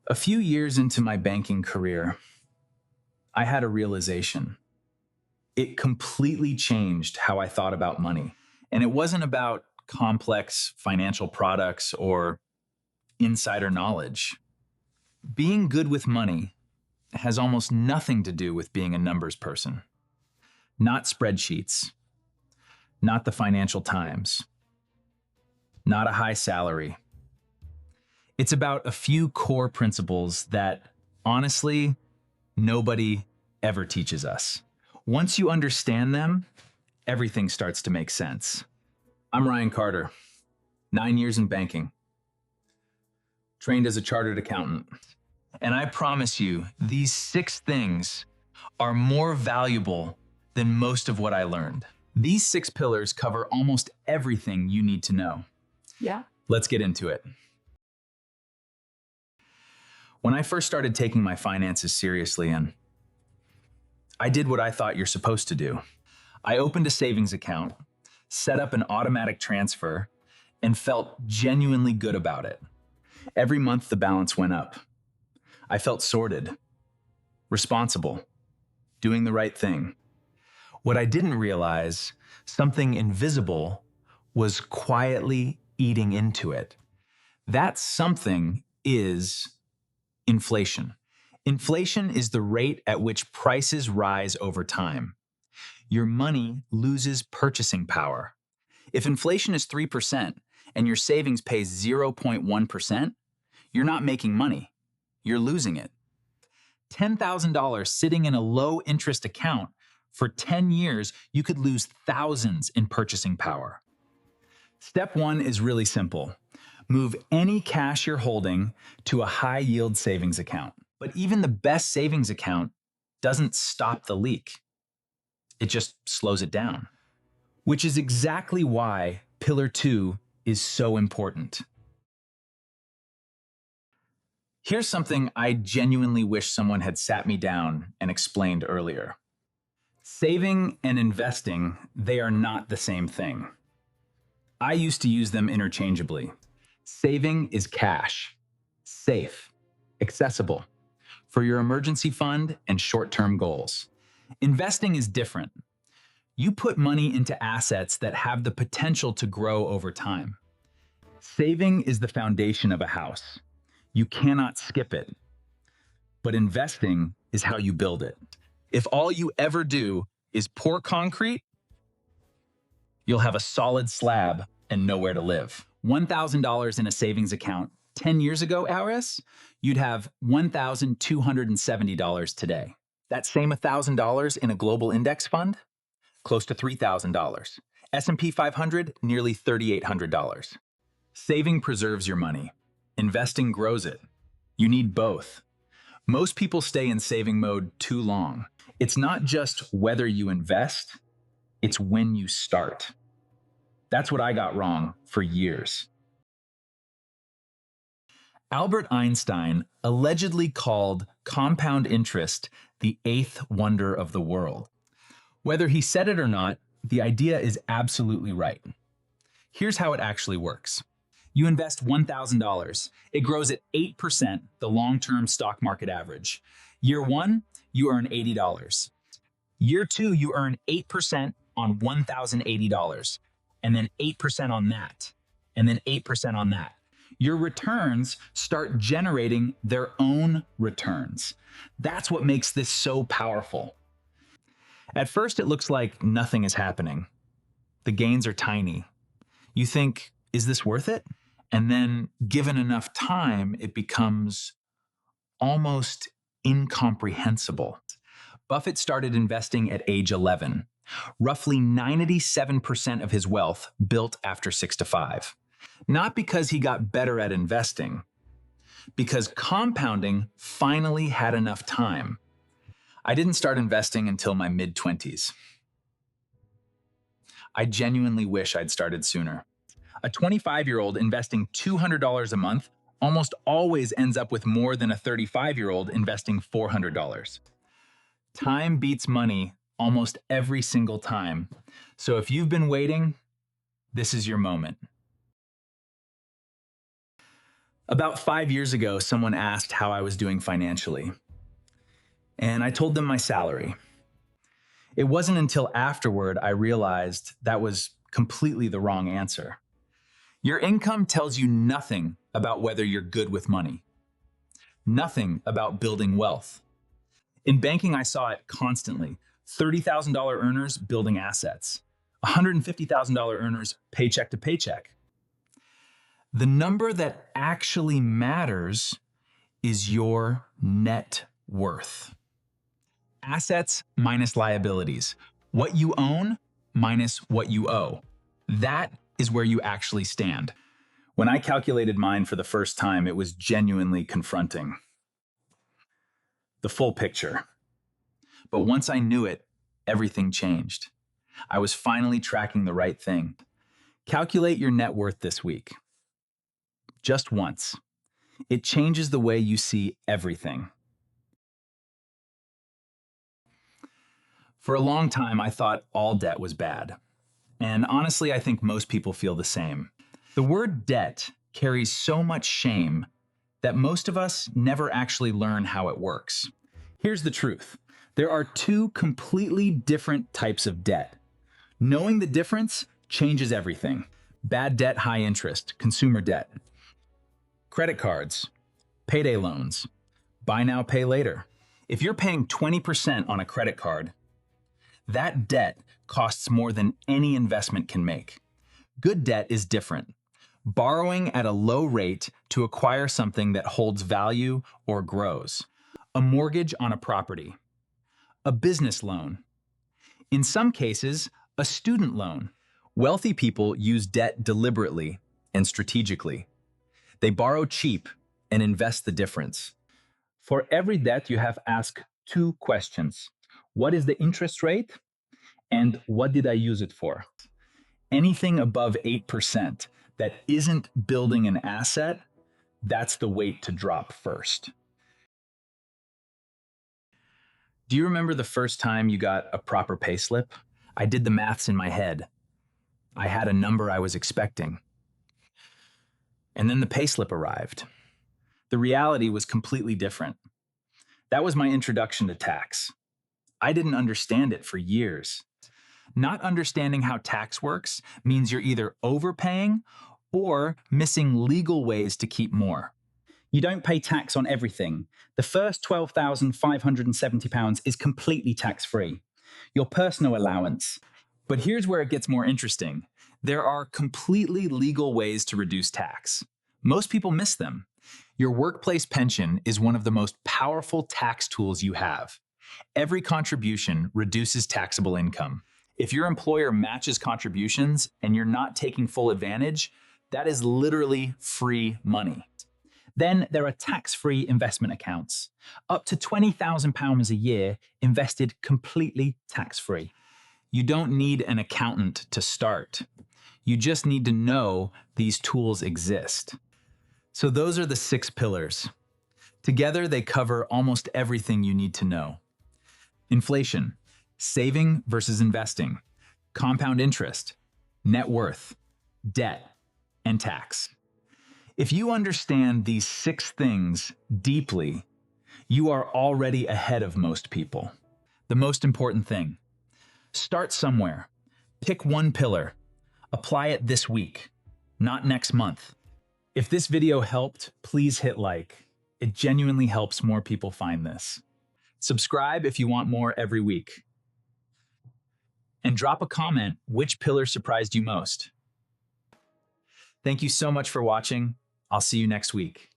A few years into my banking career, I had a realization. It completely changed how I thought about money. And it wasn't about complex financial products or insider knowledge. Being good with money has almost nothing to do with being a numbers person. Not spreadsheets, not the Financial Times, not a high salary. It's about a few core principles that, honestly, nobody ever teaches us. Once you understand them, everything starts to make sense. I'm Ryan Carter, 9 years in banking, trained as a chartered accountant. And I promise you, these 6 things are more valuable than most of what I learned. These 6 pillars cover almost everything you need to know. Yeah. Let's get into it. When I first started taking my finances seriously, and I did what I thought you're supposed to do. I opened a savings account, set up an automatic transfer, and felt genuinely good about it. Every month the balance went up. I felt sorted, responsible, doing the right thing. What I didn't realize, something invisible, was quietly eating into it. That something is inflation. Inflation is the rate at which prices rise over time. Your money loses purchasing power. If inflation is 3% and your savings pays 0.1%, you're not making money. You're losing it. $10,000 sitting in a low interest account for 10 years, you could lose thousands in purchasing power. Step 1 is really simple. Move any cash you're holding to a high yield savings account. But even the best savings account doesn't stop the leak. It just slows it down. Which is exactly why Pillar 2 is so important. Here's something I genuinely wish someone had sat me down and explained earlier. Saving and investing, they are not the same thing. I used to use them interchangeably. Saving is cash, safe, accessible, for your emergency fund and short-term goals. Investing is different. You put money into assets that have the potential to grow over time. Saving is the foundation of a house. You cannot skip it. But investing is how you build it. If all you ever do is pour concrete, you'll have a solid slab and nowhere to live. $1,000 in a savings account 10 years ago, Aris, you'd have $1,270 today. That same $1,000 in a global index fund, close to $3,000. S&P 500, nearly $3,800. Saving preserves your money. Investing grows it. You need both. Most people stay in saving mode too long. It's not just whether you invest, it's when you start. That's what I got wrong for years. Albert Einstein allegedly called compound interest the 8th wonder of the world. Whether he said it or not, the idea is absolutely right. Here's how it actually works. You invest $1,000. It grows at 8%, the long-term stock market average. Year 1, you earn $80. Year 2, you earn 8% on $1,080, and then 8% on that, and then 8% on that. Your returns start generating their own returns. That's what makes this so powerful. At first, it looks like nothing is happening. The gains are tiny. You think, is this worth it? And then, given enough time, it becomes almost incomprehensible. Buffett started investing at age 11. Roughly 97% of his wealth built after 6 to 5. Not because he got better at investing, because compounding finally had enough time. I didn't start investing until my mid-20s. I genuinely wish I'd started sooner. A 25-year-old investing $200 a month almost always ends up with more than a 35-year-old investing $400. Time beats money almost every single time. So if you've been waiting, this is your moment. About 5 years ago, someone asked how I was doing financially, and I told them my salary. It wasn't until afterward I realized that was completely the wrong answer. Your income tells you nothing about whether you're good with money, nothing about building wealth. In banking, I saw it constantly. $30,000 earners building assets, $150,000 earners paycheck to paycheck. The number that actually matters is your net worth. Assets minus liabilities. What you own minus what you owe. That is where you actually stand. When I calculated mine for the first time, it was genuinely confronting. The full picture. But once I knew it, everything changed. I was finally tracking the right thing. Calculate your net worth this week. Just once. It changes the way you see everything. For a long time, I thought all debt was bad. And honestly, I think most people feel the same. The word debt carries so much shame that most of us never actually learn how it works. Here's the truth. There are two completely different types of debt. Knowing the difference changes everything. Bad debt, high interest, consumer debt. Credit cards, payday loans, buy now, pay later. If you're paying 20% on a credit card, that debt costs more than any investment can make. Good debt is different. Borrowing at a low rate to acquire something that holds value or grows. A mortgage on a property. A business loan. In some cases, a student loan. Wealthy people use debt deliberately and strategically. They borrow cheap and invest the difference. For every debt, you have asked two questions. What is the interest rate? And what did I use it for? Anything above 8% that isn't building an asset, that's the weight to drop first. Do you remember the first time you got a proper payslip? I did the maths in my head. I had a number I was expecting. And then the payslip arrived. The reality was completely different. That was my introduction to tax. I didn't understand it for years. Not understanding how tax works means you're either overpaying or missing legal ways to keep more. You don't pay tax on everything. The first £12,570 is completely tax-free. Your personal allowance. But here's where it gets more interesting. There are completely legal ways to reduce tax. Most people miss them. Your workplace pension is one of the most powerful tax tools you have. Every contribution reduces taxable income. If your employer matches contributions and you're not taking full advantage, that is literally free money. Then there are tax-free investment accounts. Up to £20,000 a year invested completely tax-free. You don't need an accountant to start. You just need to know these tools exist. So those are the 6 pillars. Together, they cover almost everything you need to know. Inflation, saving versus investing, compound interest, net worth, debt, and tax. If you understand these 6 things deeply, you are already ahead of most people. The most important thing, start somewhere. Pick one pillar. Apply it this week, not next month. If this video helped, please hit like. It genuinely helps more people find this. Subscribe if you want more every week. And drop a comment which pillar surprised you most. Thank you so much for watching. I'll see you next week.